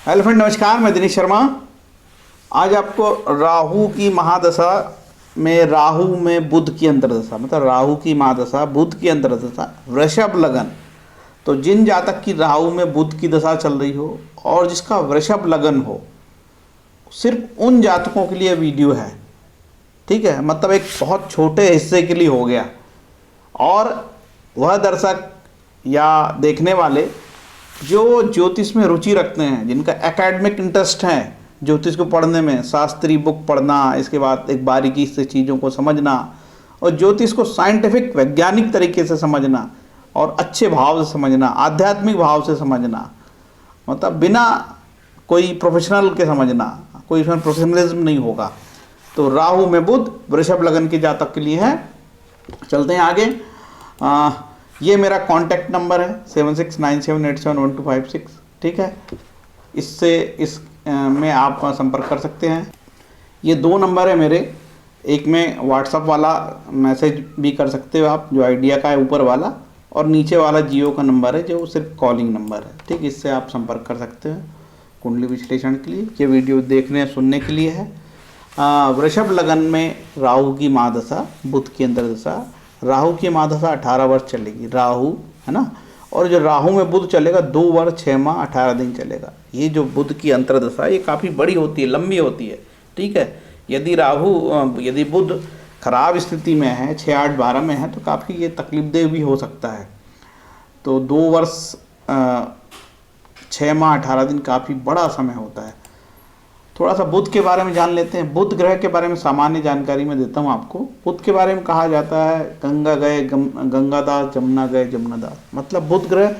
Hello friend, नमस्कार। मैं दिनेश शर्मा। आज आपको राहु की महादशा में, राहु में बुध की अंतर्दशा, मतलब राहु की महादशा बुध की अंतर्दशा, वृषभ लगन। तो जिन जातक की राहु में बुध की दशा चल रही हो और जिसका वृषभ लगन हो, सिर्फ उन जातकों के लिए वीडियो है। ठीक है, मतलब एक बहुत छोटे हिस्से के लिए हो गया। और वह दर्शक या देखने वाले जो ज्योतिष में रुचि रखते हैं, जिनका एकेडमिक इंटरेस्ट है ज्योतिष को पढ़ने में, शास्त्रीय बुक पढ़ना, इसके बाद एक बारीकी से चीज़ों को समझना और ज्योतिष को साइंटिफिक वैज्ञानिक तरीके से समझना और अच्छे भाव से समझना, आध्यात्मिक भाव से समझना, मतलब बिना कोई प्रोफेशनल के समझना, कोई इसमें प्रोफेशनलिज्म नहीं होगा। तो राहु में बुध वृषभ लगन के जातक के लिए है। चलते हैं आगे। ये मेरा कॉन्टैक्ट नंबर है 7697871256। ठीक है, इस में आप संपर्क कर सकते हैं। ये 2 नंबर है मेरे। एक में व्हाट्सअप वाला मैसेज भी कर सकते हो आप, जो आइडिया का है ऊपर वाला, और नीचे वाला जियो का नंबर है जो सिर्फ कॉलिंग नंबर है। ठीक, इससे आप संपर्क कर सकते हैं कुंडली विश्लेषण के लिए। ये वीडियो देखने सुनने के लिए है। वृषभ लगन में राहु की महादशा, बुध की अंतर्दशा। राहु की महादशा 18 वर्ष चलेगी, राहु है ना। और जो राहु में बुध चलेगा 2 वर्ष 6 माह 18 दिन चलेगा। ये जो बुध की अंतर्दशा ये काफ़ी बड़ी होती है, लंबी होती है। ठीक है, यदि बुध खराब स्थिति में है, 6, 8, 12 में है, तो काफ़ी ये तकलीफदेह भी हो सकता है। तो 2 वर्ष 6 माह 18 दिन काफ़ी बड़ा समय होता है। थोड़ा सा बुध के बारे में जान लेते हैं। बुध ग्रह के बारे में सामान्य जानकारी मैं देता हूँ आपको। बुध के बारे में कहा जाता है गंगा गए गंगादास, जमुना गए जमुनादास। मतलब बुध ग्रह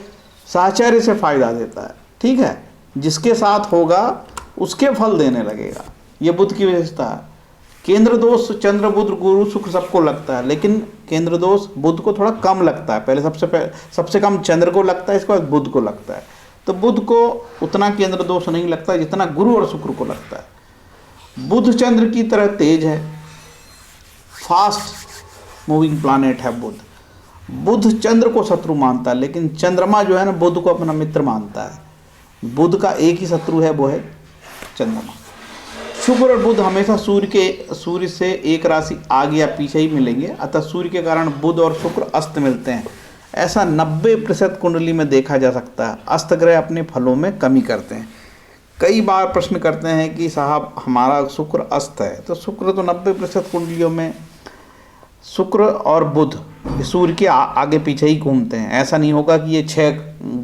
साहचर्य से फायदा देता है। ठीक है, जिसके साथ होगा उसके फल देने लगेगा, ये बुध की विशेषता है। केंद्र दोष चंद्र बुध गुरु शुक्र सबको लगता है, लेकिन केंद्र दोष बुध को थोड़ा कम लगता है। पहले सबसे कम चंद्र को लगता है, इसके बाद बुध को लगता है। तो बुध को उतना केंद्र दोष नहीं लगता जितना गुरु और शुक्र को लगता है। बुध चंद्र की तरह तेज है, फास्ट मूविंग प्लैनेट है बुध। बुध चंद्र को शत्रु मानता है, लेकिन चंद्रमा जो है ना बुध को अपना मित्र मानता है। बुध का एक ही शत्रु है, वो है चंद्रमा। शुक्र और बुध हमेशा सूर्य से एक राशि आगे या पीछे ही मिलेंगे, अतः सूर्य के कारण बुध और शुक्र अस्त मिलते हैं। ऐसा 90% कुंडली में देखा जा सकता है। अस्त ग्रह अपने फलों में कमी करते हैं। कई बार प्रश्न करते हैं कि साहब हमारा शुक्र अस्त है, तो शुक्र तो 90% कुंडलियों में शुक्र और बुध सूर्य के आगे पीछे ही घूमते हैं। ऐसा नहीं होगा कि ये 6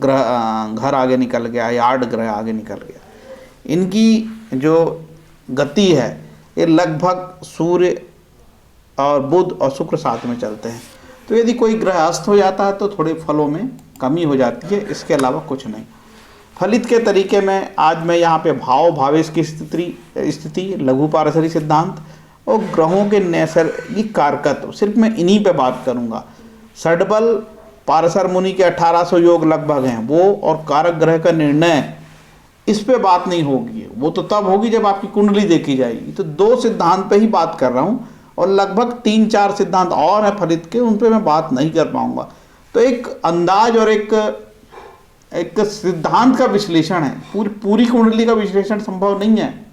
ग्रह घर आगे निकल गया या 8 ग्रह आगे निकल गया। इनकी जो गति है ये लगभग सूर्य और बुध और शुक्र साथ में चलते हैं। तो यदि कोई ग्रह अस्त हो जाता है तो थोड़े फलों में कमी हो जाती है, इसके अलावा कुछ नहीं। फलित के तरीके में आज मैं यहाँ पे भाव भावेश की स्थिति, लघु पारसरी सिद्धांत और ग्रहों के नैसर्गिक कारकत्व, सिर्फ मैं इन्हीं पे बात करूँगा। षडबल पारसर मुनि के 1800 योग लगभग हैं वो, और कारक ग्रह का निर्णय, इस पे बात नहीं होगी। वो तो तब होगी जब आपकी कुंडली देखी जाएगी। तो 2 सिद्धांत पे ही बात कर रहा हूँ, और लगभग 3-4 सिद्धांत और हैं फलित के, उन पे मैं बात नहीं कर पाऊंगा। तो एक अंदाज और एक सिद्धांत का विश्लेषण है, पूरी कुंडली का विश्लेषण संभव नहीं है।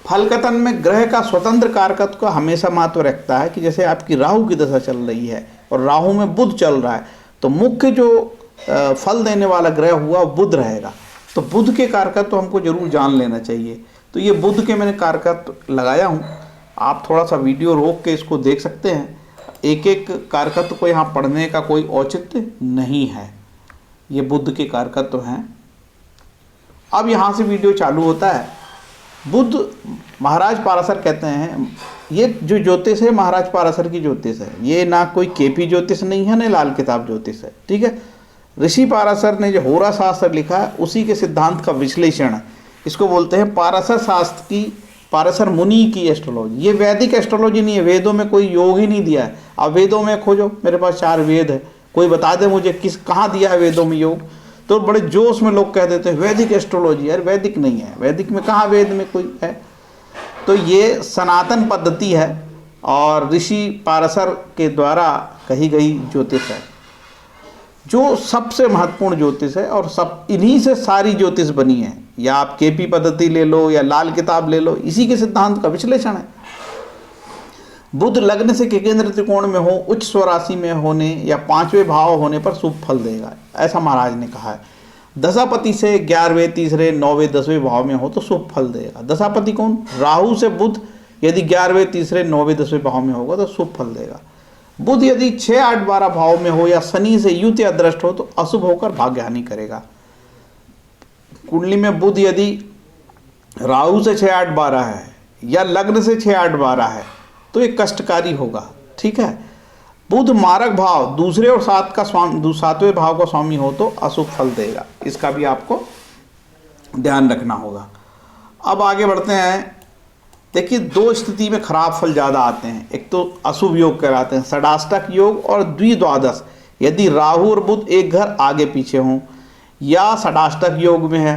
फलकथन में ग्रह का स्वतंत्र कारकत्व का हमेशा महत्व रखता है कि जैसे आपकी राहु की दशा चल रही है और राहु में बुध चल रहा है, तो मुख्य जो फल देने वाला ग्रह हुआ बुध रहेगा। तो बुध के कारकत्व हमको जरूर जान लेना चाहिए। तो ये बुध के मैंने कारकत्व लगाया हूँ, आप थोड़ा सा वीडियो रोक के इसको देख सकते हैं। एक एक कारकत्व को यहाँ पढ़ने का कोई औचित्य नहीं है, ये बुध के कारकत्व हैं। अब यहाँ से वीडियो चालू होता है। बुध महाराज पाराशर कहते हैं, ये जो ज्योतिष है महाराज पाराशर की ज्योतिष है। ये ना कोई केपी ज्योतिष नहीं है, ना लाल किताब ज्योतिष है। ठीक है, ऋषि पाराशर ने जो होरा शास्त्र लिखा है उसी के सिद्धांत का विश्लेषण है। इसको बोलते हैं पाराशर शास्त्र की, पाराशर मुनि की एस्ट्रोलॉजी। ये वैदिक एस्ट्रोलॉजी नहीं है, वेदों में कोई योग ही नहीं दिया है। अब वेदों में खोजो, मेरे पास 4 वेद है, कोई बता दे मुझे कहाँ दिया है वेदों में योग। तो बड़े जोश में लोग कह देते हैं वैदिक एस्ट्रोलॉजी। यार वैदिक नहीं है, वैदिक में कहाँ वेद में कोई है। तो ये सनातन पद्धति है और ऋषि पाराशर के द्वारा कही गई ज्योतिष है। जो सबसे महत्वपूर्ण ज्योतिष है और सब इन्हीं से सारी ज्योतिष बनी है। या आप केपी पद्धति ले लो या लाल किताब ले लो, इसी के सिद्धांत का विश्लेषण है। बुध लग्न से केंद्र त्रिकोण में हो, उच्च स्वराशि में होने या 5वें भाव होने पर शुभ फल देगा, ऐसा महाराज ने कहा है। दशापति से 11वें, 3रे, 9वें, 10वें भाव में हो तो शुभ फल देगा। दशापति कौन? राहु से बुध यदि 11वें, 3रे, 9वें, 10वें भाव में होगा तो शुभ फल देगा। बुध यदि 6, 8, 12 भाव में हो या शनि से युत या दृष्ट हो तो अशुभ होकर भाग्यहानि करेगा। कुंडली में बुध यदि राहु से 6, 8, 12 है या लग्न से 6, 8, 12 है तो ये कष्टकारी होगा। ठीक है। बुध मारक भाव दूसरे और 7वें भाव का स्वामी हो तो अशुभ फल देगा। इसका भी आपको ध्यान रखना होगा। अब आगे बढ़ते हैं। देखिए, 2 स्थिति में खराब फल ज़्यादा आते हैं। एक तो अशुभ योग कहलाते हैं, षडाष्टक योग और द्विद्वादश। यदि राहु और बुध एक घर आगे पीछे हों या षडाष्टक योग में है,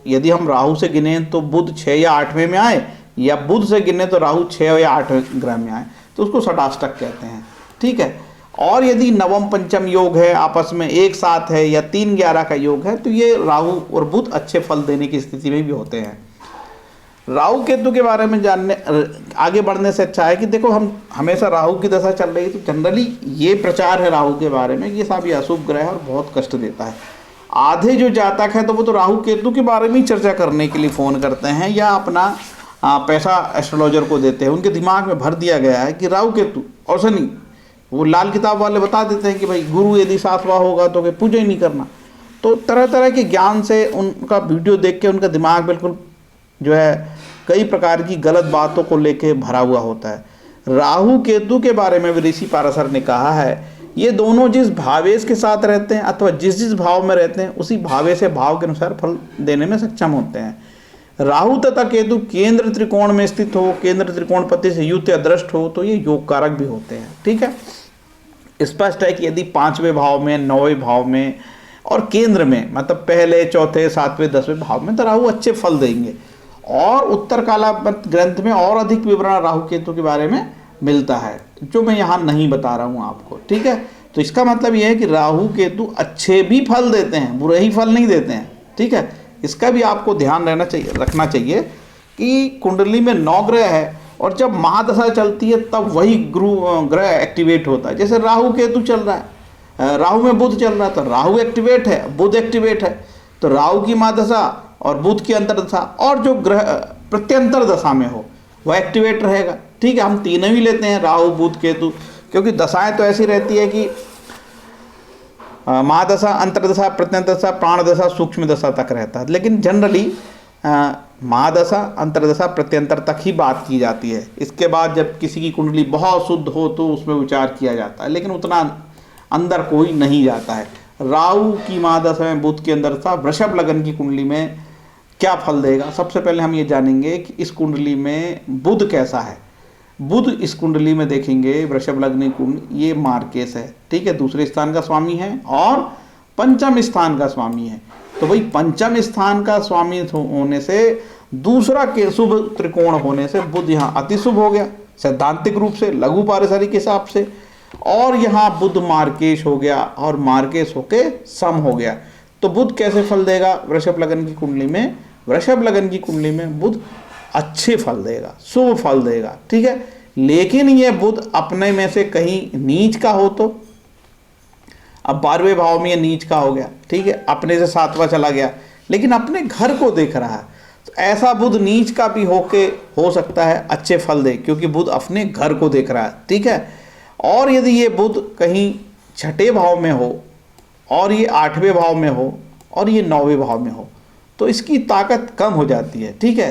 यदि हम राहु से गिने तो बुध 6 या 8वें में आए या बुध से गिने तो राहु 6 या 8वें ग्रह में आए तो उसको षडाष्टक कहते हैं। ठीक है। और यदि नवम पंचम योग है, आपस में एक साथ है या 3-11 का योग है तो ये राहु और बुध अच्छे फल देने की स्थिति में भी होते हैं। राहु केतु के बारे में जानने आगे बढ़ने से अच्छा है कि देखो, हम हमेशा राहु की दशा चल रही है तो जनरली ये प्रचार है राहु के बारे में कि ये सब अशुभ ग्रह है और बहुत कष्ट देता है। आधे जो जातक है तो वो तो राहु केतु के बारे में ही चर्चा करने के लिए फ़ोन करते हैं या अपना पैसा एस्ट्रोलॉजर को देते हैं। उनके दिमाग में भर दिया गया है कि राहु केतु और शनि, वो लाल किताब वाले बता देते हैं कि भाई गुरु यदि 7वां होगा तो फिर पूजा ही नहीं करना। तो तरह तरह के ज्ञान से उनका वीडियो देख के उनका दिमाग बिल्कुल जो है कई प्रकार की गलत बातों को लेके भरा हुआ होता है। राहु केतु के बारे में ऋषि पाराशर ने कहा है, ये दोनों जिस भावेश के साथ रहते हैं अथवा जिस जिस भाव में रहते हैं उसी भावेश से भाव के अनुसार फल देने में सक्षम होते हैं। राहु तथा केतु केंद्र त्रिकोण में स्थित हो, केंद्र त्रिकोण पति से युत या दृष्ट हो तो ये योग कारक भी होते हैं। ठीक है। स्पष्ट है कि यदि 5वें भाव में, 9वें भाव में और केंद्र में, मतलब पहले, चौथे, 7वें, 10वें भाव में तो राहु अच्छे फल देंगे। और उत्तर काला ग्रंथ में और अधिक विवरण राहु केतु के बारे में मिलता है जो मैं यहाँ नहीं बता रहा हूँ आपको। ठीक है। तो इसका मतलब यह है कि राहु केतु अच्छे भी फल देते हैं, बुरे ही फल नहीं देते हैं। ठीक है। इसका भी आपको ध्यान रखना चाहिए कि कुंडली में 9 ग्रह है और जब महादशा चलती है तब वही ग्रह एक्टिवेट होता है। जैसे राहु केतु चल रहा है, राहु में बुध चल रहा है तो राहु एक्टिवेट है, बुध एक्टिवेट है। तो राहु की महादशा और बुध की अंतर्दशा और जो ग्रह प्रत्यंतर दशा में हो वह एक्टिवेट रहेगा। ठीक है। हम तीनों ही लेते हैं, राहु, बुध, केतु, क्योंकि दशाएं तो ऐसी रहती है कि महादशा, अंतर्दशा, प्रत्यंतदशा, प्राण दशा, सूक्ष्म दशा तक रहता है। लेकिन जनरली महादशा, अंतर्दशा, प्रत्यंतर तक ही बात की जाती है। इसके बाद जब किसी की कुंडली बहुत शुद्ध हो तो उसमें विचार किया जाता है, लेकिन उतना अंदर कोई नहीं जाता है। राहु की महादशा में बुध के अंदर था, वृषभ लगन की कुंडली में क्या फल देगा? सबसे पहले हम ये जानेंगे कि इस कुंडली में बुध कैसा है। बुध इस कुंडली में देखेंगे, वृषभ लग्न कुंड, ये मार्केश है। ठीक है। दूसरे स्थान का स्वामी है और पंचम स्थान का स्वामी है। तो भाई पंचम स्थान का स्वामी होने से, दूसरा के शुभ त्रिकोण होने से बुध यहाँ अति शुभ हो गया सैद्धांतिक रूप से, लघु पारिसरिक के हिसाब से। और यहाँ बुध मार्केश हो गया और मार्केश होके सम हो गया। तो बुध कैसे फल देगा वृषभ लगन की कुंडली में? वृषभ लगन की कुंडली में बुध अच्छे फल देगा, शुभ फल देगा। ठीक है। लेकिन ये बुध अपने में से कहीं नीच का हो तो, अब 12वें भाव में ये नीच का हो गया। ठीक है। अपने से 7वां चला गया लेकिन अपने घर को देख रहा है, तो ऐसा बुध नीच का भी हो सकता है अच्छे फल दे, क्योंकि बुध अपने घर को देख रहा है। ठीक है। और यदि ये बुध कहीं 6ठे भाव में हो और ये 8वें भाव में हो और ये 9वें भाव में हो तो इसकी ताकत कम हो जाती है। ठीक है।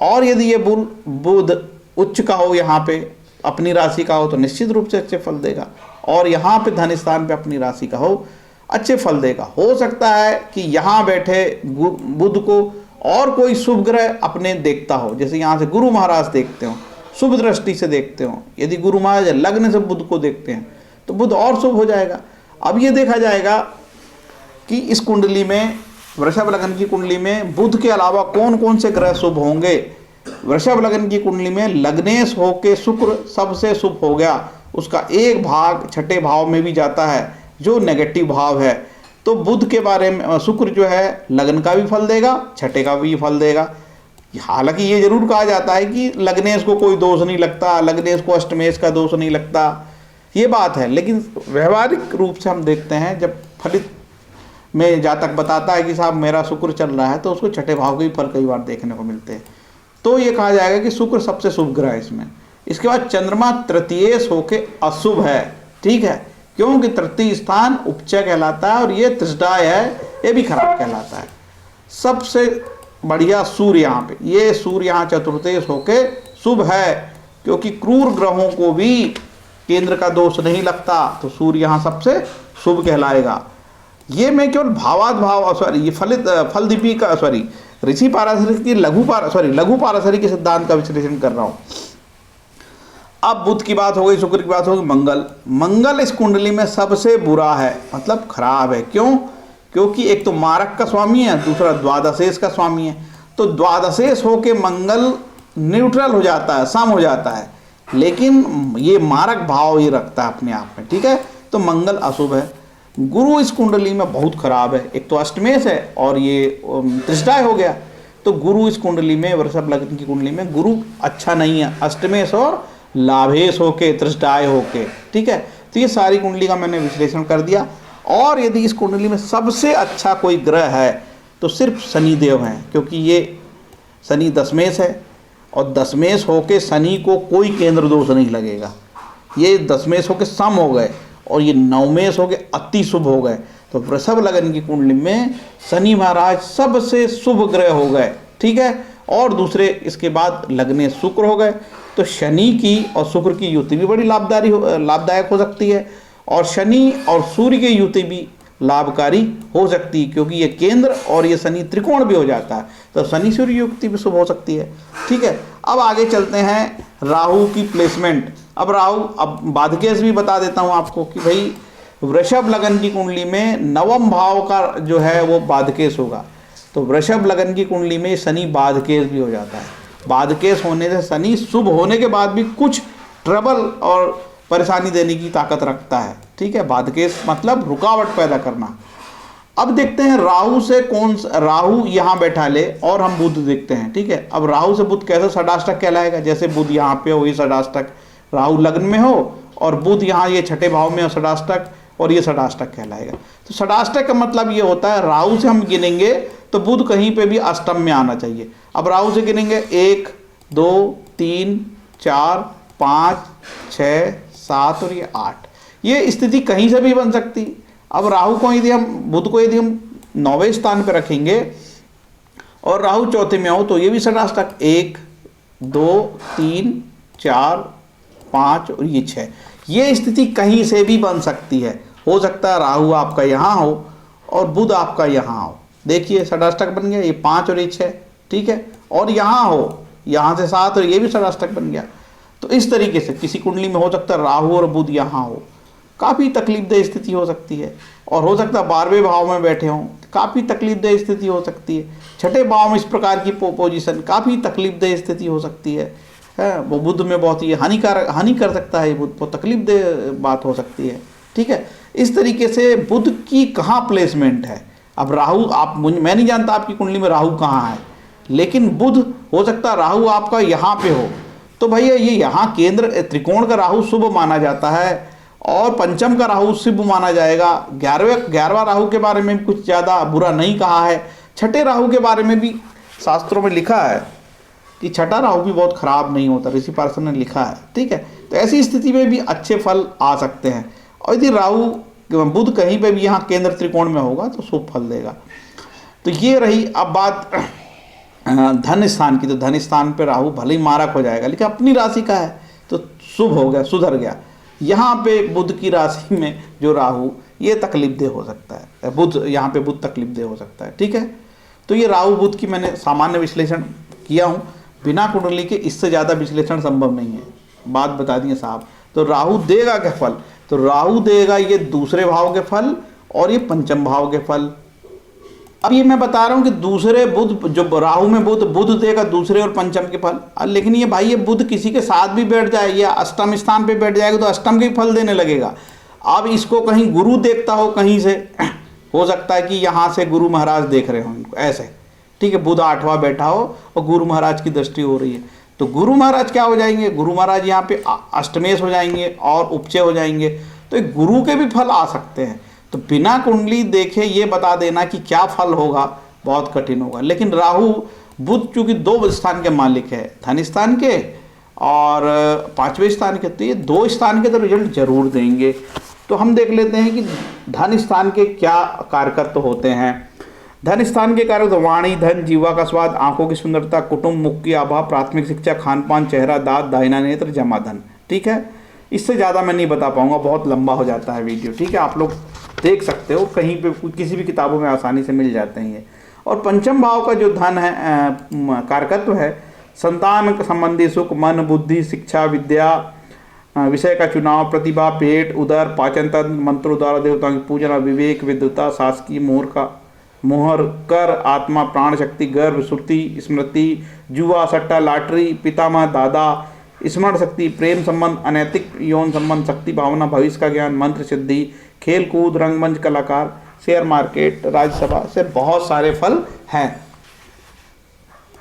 और यदि ये बुध उच्च का हो, यहाँ पे अपनी राशि का हो तो निश्चित रूप से अच्छे फल देगा। और यहाँ पे धन स्थान पे अपनी राशि का हो, अच्छे फल देगा। हो सकता है कि यहाँ बैठे बुध को और कोई शुभ ग्रह अपने देखता हो, जैसे यहाँ से गुरु महाराज देखते हो, शुभ दृष्टि से देखते हो। यदि गुरु महाराज लग्न से बुध को देखते हैं तो बुध और शुभ हो जाएगा। अब ये देखा जाएगा कि इस कुंडली में, वृषभ लगन की कुंडली में बुध के अलावा कौन कौन से ग्रह शुभ होंगे। वृषभ लगन की कुंडली में लग्नेश होके शुक्र सबसे शुभ हो गया, उसका एक भाग 6ठे भाव में भी जाता है जो नेगेटिव भाव है। तो बुध के बारे में शुक्र जो है लग्न का भी फल देगा, छठे का भी फल देगा। हालांकि ये जरूर कहा जाता है कि लग्नेश को कोई दोष नहीं लगता, लग्नेश को अष्टमेश का दोष नहीं लगता, ये बात है। लेकिन व्यवहारिक रूप से हम देखते हैं जब फलित में जातक बताता है कि साहब मेरा शुक्र चल रहा है, तो उसको छठे भाव के ही फल कई बार देखने को मिलते हैं। तो ये कहा जाएगा कि शुक्र सबसे शुभ ग्रह है इसमें। इसके बाद चंद्रमा तृतीयेश होके अशुभ है, ठीक है, क्योंकि तृतीय स्थान उपचय कहलाता है और ये त्रिष्टाय है, ये भी खराब कहलाता है। सबसे बढ़िया सूर्य यहाँ पे, ये सूर्य यहाँ चतुर्थेश होके शुभ है, क्योंकि क्रूर ग्रहों को भी केंद्र का दोष नहीं लगता, तो सूर्य यहाँ सबसे शुभ कहलाएगा। ये मैं केवल ये फलदीपी का ऋषि पाराशरी की लघु पाराशरी के सिद्धांत का विश्लेषण कर रहा हूँ। अब बुध की बात हो गई, शुक्र की बात हो गई। मंगल इस कुंडली में सबसे बुरा है, मतलब खराब है। क्यों? क्योंकि एक तो मारक का स्वामी है, दूसरा द्वादशेश का स्वामी है। तो द्वादशेश होके मंगल न्यूट्रल हो जाता है, सम हो जाता है, लेकिन ये मारक भाव ही रखता है अपने आप में, ठीक है। तो मंगल अशुभ है। गुरु इस कुंडली में बहुत खराब है, एक तो अष्टमेश है और ये त्रिष्टाय हो गया। तो गुरु इस कुंडली में, वृषभ लग्न की कुंडली में गुरु अच्छा नहीं है, अष्टमेश और लाभेश होके, त्रिष्टाय होके, ठीक है। तो ये सारी कुंडली का मैंने विश्लेषण कर दिया। और यदि इस कुंडली में सबसे अच्छा कोई ग्रह है तो सिर्फ शनिदेव हैं, क्योंकि ये शनि दशमेश है और दशमेश होके शनि को कोई केंद्र दोष नहीं लगेगा। ये दशमेश होके सम हो गए और ये नवमेश होके अति शुभ हो गए। तो वृषभ लगन की कुंडली में शनि महाराज सबसे शुभ ग्रह हो गए, ठीक है। और दूसरे इसके बाद लग्ने शुक्र हो गए। तो शनि की और शुक्र की युति भी बड़ी लाभदायक हो सकती है, और शनि और सूर्य की युति भी लाभकारी हो सकती है, क्योंकि ये केंद्र और ये शनि त्रिकोण भी हो जाता है। तो शनि सूर्य युति भी शुभ हो सकती है, ठीक है। अब आगे चलते हैं राहु की प्लेसमेंट। अब राहु, अब बाधकेश भी बता देता हूँ आपको कि भाई वृषभ लगन की कुंडली में नवम भाव का जो है वो बाधकेश होगा। तो वृषभ लगन की कुंडली में शनि बाधकेश भी हो जाता है। बाधकेश होने से शनि शुभ होने के बाद भी कुछ ट्रबल और परेशानी देने की ताकत रखता है, ठीक है। बाधकेश मतलब रुकावट पैदा करना। अब देखते हैं राहु से राहु यहाँ बैठा ले और हम बुध देखते हैं, ठीक है। अब राहु से बुध कैसे षडाष्टक कहलाएगा? जैसे बुध यहाँ पे हो, ये षडाष्टक, राहु लग्न में हो और बुध यहाँ ये छठे भाव में हो षडाष्टक, और ये षडाष्टक कहलाएगा। तो षडाष्टक का मतलब ये होता है राहु से हम गिनेंगे तो बुध कहीं पे भी अष्टम में आना चाहिए। अब राहु से गिनेंगे 1 2 3 4 5 6 7 और ये 8, ये स्थिति कहीं से भी बन सकती। अब राहु को यदि हम, बुध को यदि हम 9वें स्थान पर रखेंगे और राहु चौथे में हो तो ये भी षडाष्टक 1 2 3 4 5 और ये 6, ये स्थिति कहीं से भी बन सकती है। हो सकता है राहु आपका यहाँ हो और बुध आपका यहाँ हो। देखिए षडाष्टक बन गया, ये 5 और ये 6, ठीक है। और यहाँ हो, यहाँ से 7 और ये भी षडाष्टक बन गया। तो इस तरीके से किसी कुंडली में हो सकता है राहु और बुध यहाँ हो, काफ़ी तकलीफदेह स्थिति हो सकती है। और हो सकता है 12वें भाव में बैठे हों, काफ़ी तकलीफदेह स्थिति हो सकती है। छठे भाव में इस प्रकार की पोजीशन, काफ़ी तकलीफदेह स्थिति हो सकती है। वो बुध में बहुत ही हानि कर सकता है, बुध बहुत तकलीफदेह बात हो सकती है, ठीक है। इस तरीके से बुध की कहाँ प्लेसमेंट है। अब राहु, मैं नहीं जानता आपकी कुंडली में राहु कहाँ है, लेकिन बुध हो सकता है राहु आपका यहाँ पे हो। तो भैया ये यहाँ केंद्र त्रिकोण का राहु शुभ माना जाता है और पंचम का राहु शुभ माना जाएगा। 11वां राहु के बारे में कुछ ज़्यादा बुरा नहीं कहा है। छठे राहु के बारे में भी शास्त्रों में लिखा है कि छठा राहु भी बहुत खराब नहीं होता, ऋषि पार्षद ने लिखा है, ठीक है। तो ऐसी स्थिति में भी अच्छे फल आ सकते हैं। और यदि राहु बुध कहीं पे भी यहाँ केंद्र त्रिकोण में होगा तो शुभ फल देगा। तो ये रही अब बात धन स्थान की। तो धन स्थान पे राहु भले ही मारक हो जाएगा, लेकिन अपनी राशि का है तो शुभ हो गया, सुधर गया। यहाँ पे बुध की राशि में जो राहु, ये तकलीफदेह हो सकता है। बुध यहाँ पे बुध तकलीफदेह हो सकता है, ठीक है। तो ये राहु बुध की मैंने सामान्य विश्लेषण किया हूँ, बिना कुंडली के इससे ज़्यादा विश्लेषण संभव नहीं है। बात बता दिए साहब। तो राहु देगा क्या फल? तो राहु देगा ये दूसरे भाव के फल और ये पंचम भाव के फल। अब ये मैं बता रहा हूँ कि दूसरे बुध, जो राहु में बुध देगा दूसरे और पंचम के फल। लेकिन ये भाई, ये बुध किसी के साथ भी बैठ जाए या अष्टम स्थान पे बैठ जाएगा तो अष्टम के फल देने लगेगा। अब इसको कहीं गुरु देखता हो कहीं से, हो सकता है कि यहाँ से गुरु महाराज देख रहे हो इनको ऐसे, ठीक है, बुध 8वां बैठा हो और गुरु महाराज की दृष्टि हो रही है, तो गुरु महाराज क्या हो जाएंगे, गुरु महाराज यहाँ पे अष्टमेश हो जाएंगे और उपचय हो जाएंगे, तो एक गुरु के भी फल आ सकते हैं। तो बिना कुंडली देखे ये बता देना कि क्या फल होगा बहुत कठिन होगा। लेकिन राहु बुध चूंकि 2 स्थान के मालिक है, धन स्थान के और 5वें स्थान के, तो ये 2 स्थान के तो रिजल्ट जरूर देंगे। तो हम देख लेते हैं कि धन स्थान के क्या कारकत्व होते हैं। धन स्थान के कारक तो वाणी, धन, जीवा का स्वाद, आंखों की सुंदरता, कुटुंब, मुख की आभा, प्राथमिक शिक्षा, खान पान, चेहरा, दांत, दाहिना नेत्र, जमा धन। ठीक है, इससे ज़्यादा मैं नहीं बता पाऊंगा, बहुत लंबा हो जाता है वीडियो। ठीक है, आप लोग देख सकते हो कहीं पे, किसी भी किताबों में आसानी से मिल जाते हैं ये। और पंचम भाव का जो धन है कारकत्व है, संतान संबंधी सुख, मन, बुद्धि, शिक्षा, विद्या, विषय का चुनाव, प्रतिभा, पेट, उदर, पाचन तंत्र, मंत्रों द्वारा देवताओं की पूजना, विवेक, विद्वता, शासकीय, मोहर, कर, आत्मा, प्राण शक्ति, गर्भ, श्रुति, स्मृति, जुआ, सट्टा, लॉटरी, पितामह, दादा, स्मरण शक्ति, प्रेम संबंध, अनैतिक यौन संबंध, शक्ति भावना, भविष्य का ज्ञान, मंत्र सिद्धि, खेल कूद, रंगमंच, कलाकार, शेयर मार्केट, राज्यसभा से बहुत सारे फल हैं।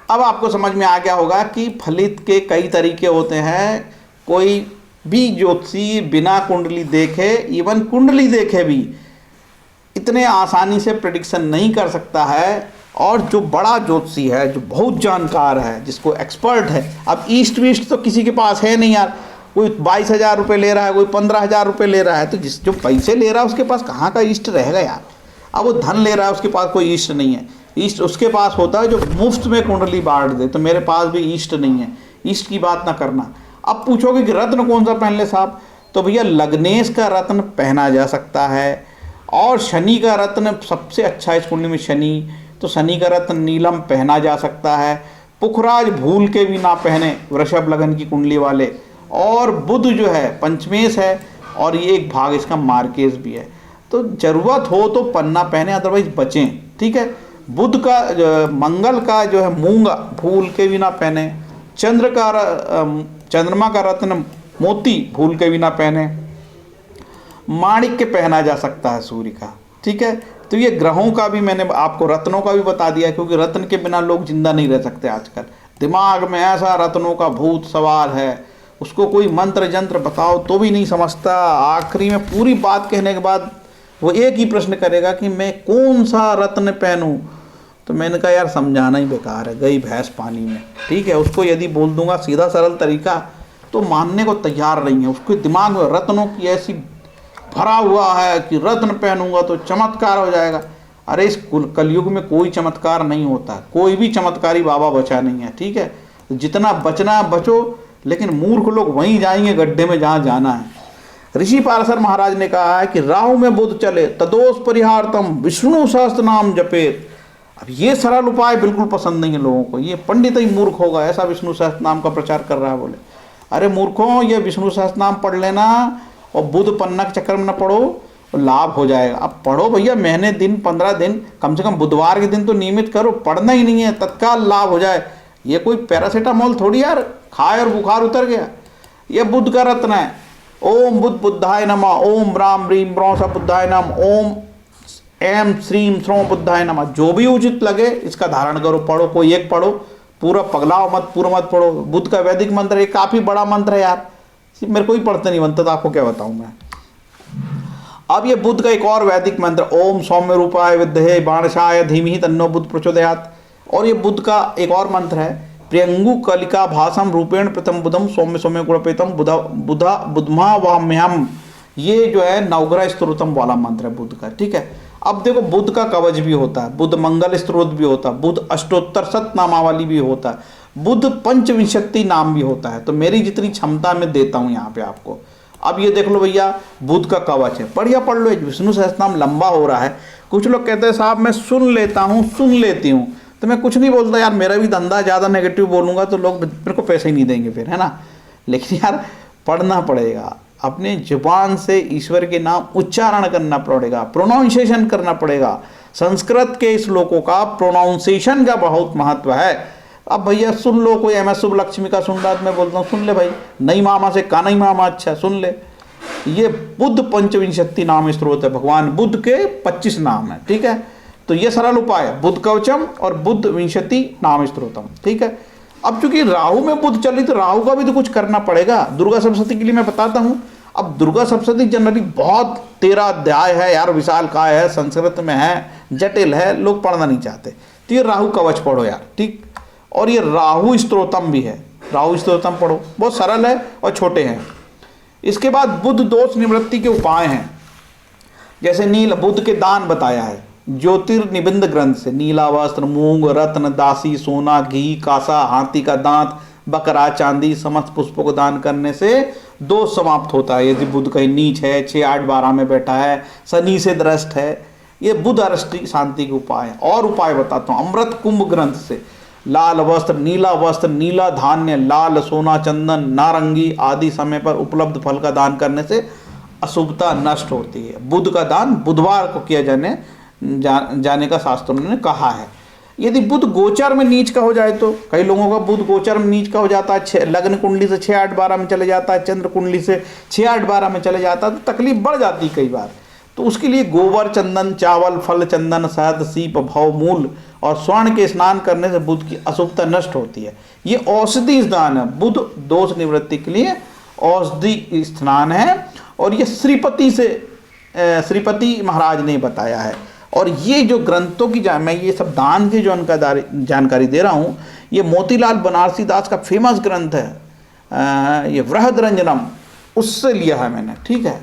अब आपको समझ में आ गया होगा कि फलित के कई तरीके होते हैं। कोई भी ज्योतिषी बिना कुंडली देखे, इवन कुंडली देखे भी इतने आसानी से प्रेडिक्शन नहीं कर सकता है। और जो बड़ा ज्योतिषी है, जो बहुत जानकार है, जिसको एक्सपर्ट है, अब ईस्ट वीस्ट तो किसी के पास है नहीं यार, कोई 22,000 रुपये ले रहा है, कोई 15,000 रुपये ले रहा है, तो जो पैसे ले रहा है उसके पास कहाँ का ईस्ट रहेगा यार। अब वो धन ले रहा है, उसके पास कोई ईस्ट नहीं है। ईस्ट उसके पास होता है जो मुफ्त में कुंडली बांट दे, तो मेरे पास भी ईस्ट नहीं है, ईस्ट की बात ना करना। अब पूछोगे कि रत्न कौन सा पहन ले साहब, तो भैया लग्नेश का रत्न पहना जा सकता है, और शनि का रत्न सबसे अच्छा है इस कुंडली में शनि, तो शनि का रत्न नीलम पहना जा सकता है। पुखराज भूल के भी ना पहने वृषभ लगन की कुंडली वाले। और बुध जो है पंचमेश है, और ये एक भाग इसका मार्केश भी है, तो जरूरत हो तो पन्ना पहने, अदरवाइज बचें। ठीक है, बुध का मंगल का जो है मूंगा भूल के भी ना पहने। चंद्रमा का रत्न मोती भूल के भी ना पहने। माणिक्य पहना जा सकता है सूर्य का। ठीक है, तो ये ग्रहों का भी मैंने आपको रत्नों का भी बता दिया, क्योंकि रत्न के बिना लोग जिंदा नहीं रह सकते आजकल। दिमाग में ऐसा रत्नों का भूत सवार है, उसको कोई मंत्र जंत्र बताओ तो भी नहीं समझता। आखिरी में पूरी बात कहने के बाद वो एक ही प्रश्न करेगा कि मैं कौन सा रत्न पहनूं। तो मैंने कहा यार समझाना ही बेकार है, गई भैंस पानी में। ठीक है, उसको यदि बोल दूंगा सीधा सरल तरीका तो मानने को तैयार नहीं है। उसके दिमाग में रत्नों की ऐसी भरा हुआ है कि रत्न पहनूंगा तो चमत्कार हो जाएगा। अरे इस कलयुग में कोई चमत्कार नहीं होता, कोई भी चमत्कारी बाबा बचा नहीं है। ठीक है, तो जितना बचना बचो, लेकिन मूर्ख लोग वहीं जाएंगे गड्ढे में जहाँ जाना है। ऋषि पाराशर महाराज ने कहा है कि राहु में बुध चले तदोष परिहारतम विष्णु सहस्त्र नाम जपेत। अब ये सरल उपाय बिल्कुल पसंद नहीं है लोगों को, ये पंडित ही मूर्ख होगा ऐसा विष्णु सहस्त्र नाम का प्रचार कर रहा है। बोले अरे मूर्खों, ये विष्णु सहस्त्र नाम पढ़ लेना और बुध पन्ना के चक्कर में न पढ़ो, लाभ हो जाएगा। अब पढ़ो भैया, महीने दिन 15 दिन, कम से कम बुधवार के दिन तो नियमित करो। पढ़ना ही नहीं है, तत्काल लाभ हो जाए। ये कोई पैरासीटामोल थोड़ी यार खाए और बुखार उतर गया। ये बुध का रत्न है। ओम बुद्ध बुद्धाय नमः, ओम राम ह्रीम ब्रौसा बुद्धाय नमः, ओम एम श्रीम श्रों बुद्धाय नमः। जो भी उचित लगे इसका धारण करो, पढ़ो, कोई एक पढ़ो, पूरा पगलाओ मत, पूरा मत पढ़ो। बुद्ध का वैदिक मंत्र है, काफ़ी बड़ा मंत्र है यार, मेरे को ही पढ़ते नहीं बनता, तो आपको क्या बताऊं मैं। अब ये बुद्ध का एक और वैदिक मंत्र, ओम सौम्य रूपाय विद्महे बाणशाय धीमहि तन्नो बुद्ध प्रचोदयात्। और ये बुद्ध का एक और मंत्र है, प्रियंगु कलिका भासम रूपेण प्रथम बुधम सौम्य सौम्य गुणपेतम बुधा बुधा बुधमा वाम्यहम। ये जो है नवग्रह स्तोत्रम वाला मंत्र है बुद्ध का। ठीक है, अब देखो बुद्ध का कवच भी होता है, बुद्ध मंगल स्तोत्र भी होता है, बुद्ध अष्टोत्तर शत नामावली भी होता है, बुद्ध पंचविंशति नाम भी होता है। तो मेरी जितनी क्षमता मैं देता हूँ यहाँ पे आपको। अब ये देख लो भैया, बुद्ध का कवच है, बढ़िया पढ़ लो। विष्णु सहस्त्रनाम लंबा हो रहा है, कुछ लोग कहते हैं साहब मैं सुन लेता हूँ, सुन लेती हूँ, तो मैं कुछ नहीं बोलता यार, मेरा भी धंधा, ज़्यादा नेगेटिव बोलूँगा तो लोग मेरे को पैसे ही नहीं देंगे फिर, है ना। लेकिन यार पढ़ना पड़ेगा, अपने जुबान से ईश्वर के नाम उच्चारण करना पड़ेगा, प्रोनाउंसिएशन करना पड़ेगा। संस्कृत के श्लोकों का प्रोनाउंसिएशन का बहुत महत्व है। अब भैया सुन लो, कोई एम एस शुभ लक्ष्मी का सुन रहा है, मैं बोलता हूँ सुन ले भाई, नई मामा से कानई मामा अच्छा, सुन ले। ये बुद्ध पंचविंशति नाम स्त्रोत है, भगवान बुद्ध के 25 नाम है, ठीक है। तो ये सरल उपाय है, बुद्ध कवचम और बुद्ध विंशति नाम स्त्रोतम, ठीक है। अब चूंकि राहु में बुद्ध चल रही, तो राहु का भी तो कुछ करना पड़ेगा। दुर्गा सप्तशती के लिए मैं बताता हूँ। अब दुर्गा सप्तशती जनरली बहुत 13 अध्याय है यार, विशाल काय है, संस्कृत में है, जटिल है, लोग पढ़ना नहीं चाहते। तो ये राहु कवच पढ़ो यार, ठीक। और ये राहु स्तोत्रम भी है, राहु स्तोत्रम पढ़ो, बहुत सरल है और छोटे हैं। इसके बाद बुद्ध दोष निवृत्ति के उपाय हैं, जैसे नील बुद्ध के दान बताया है ज्योतिर्निबिंद ग्रंथ से। नीला वस्त्र, मूंग, रत्न, दासी, सोना, घी, कासा, हाथी का दांत, बकरा, चांदी, समस्त पुष्पों को दान करने से दोष समाप्त होता है। यदि बुद्ध कहीं नीच है, 6, 8, 12 में बैठा है, शनि से द्रष्ट है, ये बुद्ध अरष्टि शांति के उपाय है। और उपाय बताता हूँ अमृत कुंभ ग्रंथ से। लाल वस्त्र, नीला धान्य, लाल सोना, चंदन, नारंगी आदि समय पर उपलब्ध फल का दान करने से अशुभता नष्ट होती है। बुध का दान बुधवार को किया जाने का शास्त्रों ने कहा है। यदि बुध गोचर में नीच का हो जाए, तो कई लोगों का बुध गोचर में नीच का हो जाता है, लग्न कुंडली से 6, 8, 12 में चले जाता है, चंद्र कुंडली से 6, 8, 12 में चले जाता है, तो तकलीफ बढ़ जाती कई बार। तो उसके लिए गोबर, चंदन, चावल, फल, चंदन, शहद, सीप, भव, मूल और स्वर्ण के स्नान करने से बुध की अशुभता नष्ट होती है। ये औषधि स्नान है, बुध दोष निवृत्ति के लिए औषधि स्नान है। और ये श्रीपति महाराज ने बताया है। और ये जो ग्रंथों की मैं ये सब दान की जो जानकारी दे रहा हूँ, ये मोतीलाल बनारसी दास का फेमस ग्रंथ है, ये वृहदरंजनम, उससे लिया है मैंने, ठीक है।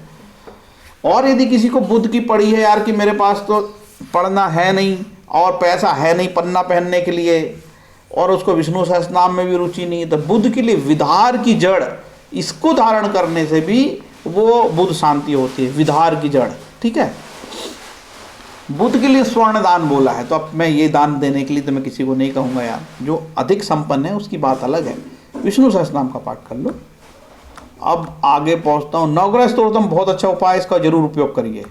और यदि किसी को बुध की पड़ी है यार कि मेरे पास तो पढ़ना है नहीं और पैसा है नहीं पन्ना पहनने के लिए, और उसको विष्णु सहस्त्रनाम में भी रुचि नहीं है, तो बुध के लिए विधार की जड़, इसको धारण करने से भी वो बुध शांति होती है। विधार की जड़, ठीक है। बुध के लिए स्वर्ण दान बोला है, तो अब मैं ये दान देने के लिए तो मैं किसी को नहीं कहूँगा यार, जो अधिक संपन्न है उसकी बात अलग है। विष्णु सहस्त्रनाम का पाठ कर लो। अब आगे पहुँचता हूँ। नवग्रह स्तोत्रम बहुत अच्छा उपाय, इसका जरूर उपयोग करिए।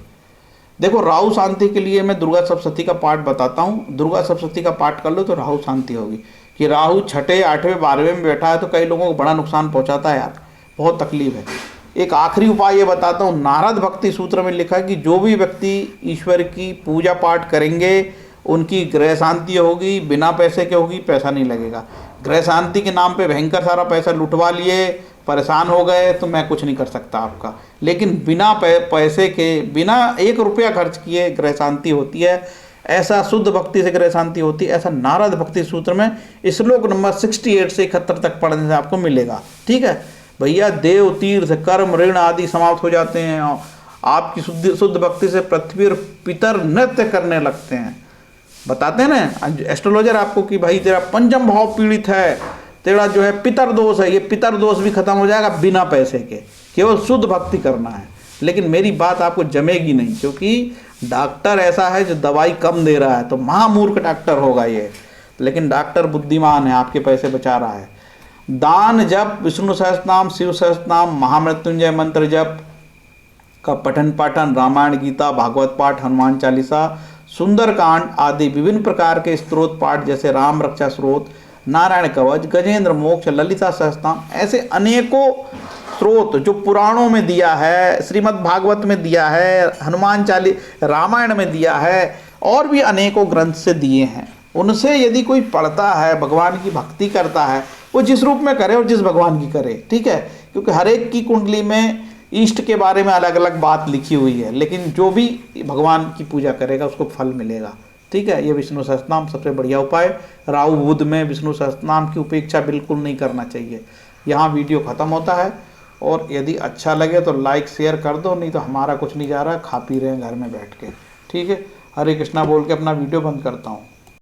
देखो राहु शांति के लिए मैं दुर्गा सप्तशती का पाठ बताता हूँ। दुर्गा सप्तशती का पाठ कर लो तो राहु शांति होगी। कि राहु 6, 8, 12 में बैठा है तो कई लोगों को बड़ा नुकसान पहुँचाता है यार, बहुत तकलीफ है। एक आखिरी उपाय ये बताता हूँ, नारद भक्ति सूत्र में लिखा है कि जो भी व्यक्ति ईश्वर की पूजा पाठ करेंगे उनकी ग्रह शांति होगी, बिना पैसे के होगी, पैसा नहीं लगेगा। ग्रह शांति के नाम पे भयंकर सारा पैसा लुटवा लिए, परेशान हो गए, तो मैं कुछ नहीं कर सकता आपका। लेकिन बिना पैसे के, बिना 1 रुपया खर्च किए ग्रह शांति होती है। ऐसा शुद्ध भक्ति से ग्रह शांति होती है, ऐसा नारद भक्ति सूत्र में श्लोक नंबर 68 से 71 तक पढ़ने से आपको मिलेगा, ठीक है भैया। देव, तीर्थ, कर्म, ऋण आदि समाप्त हो जाते हैं। आपकी शुद्ध भक्ति से पृथ्वी और पितर नृत्य करने लगते हैं। बताते हैं ना एस्ट्रोलॉजर आपको कि भाई तेरा पंचम भाव पीड़ित है, तेरा जो है पितर दोष है, ये पितर दोष भी खत्म हो जाएगा बिना पैसे के, केवल शुद्ध भक्ति करना है। लेकिन मेरी बात आपको जमेगी नहीं, क्योंकि डॉक्टर ऐसा है जो दवाई कम दे रहा है, तो महामूर्ख डॉक्टर होगा ये। लेकिन डॉक्टर बुद्धिमान है, आपके पैसे बचा रहा है। दान, जप, विष्णु सहस्त्रनाम, शिव सहस्त्रनाम, महामृत्युंजय मंत्र जप का पठन पाठन, रामायण, गीता, भागवत पाठ, हनुमान चालीसा, सुंदरकांड आदि विभिन्न प्रकार के स्त्रोत पाठ, जैसे राम रक्षा स्त्रोत, नारायण कवच, गजेंद्र मोक्ष, ललिता सहस्त्रनाम, ऐसे अनेकों स्रोत जो पुराणों में दिया है, श्रीमद् भागवत में दिया है, हनुमान चालीसा, रामायण में दिया है, और भी अनेकों ग्रंथ से दिए हैं। उनसे यदि कोई पढ़ता है, भगवान की भक्ति करता है, वो जिस रूप में करे और जिस भगवान की करे, ठीक है। क्योंकि हर एक की कुंडली में इष्ट के बारे में अलग अलग बात लिखी हुई है, लेकिन जो भी भगवान की पूजा करेगा उसको फल मिलेगा, ठीक है। ये विष्णु सहस्त्रनाम सबसे बढ़िया उपाय। राहु बुध में विष्णु सहस्त्रनाम की उपेक्षा बिल्कुल नहीं करना चाहिए। यहाँ वीडियो ख़त्म होता है, और यदि अच्छा लगे तो लाइक शेयर कर दो, नहीं तो हमारा कुछ नहीं जा रहा, खा पी रहे हैं घर में बैठ के, ठीक है। हरे कृष्णा बोल के अपना वीडियो बंद करता हूँ।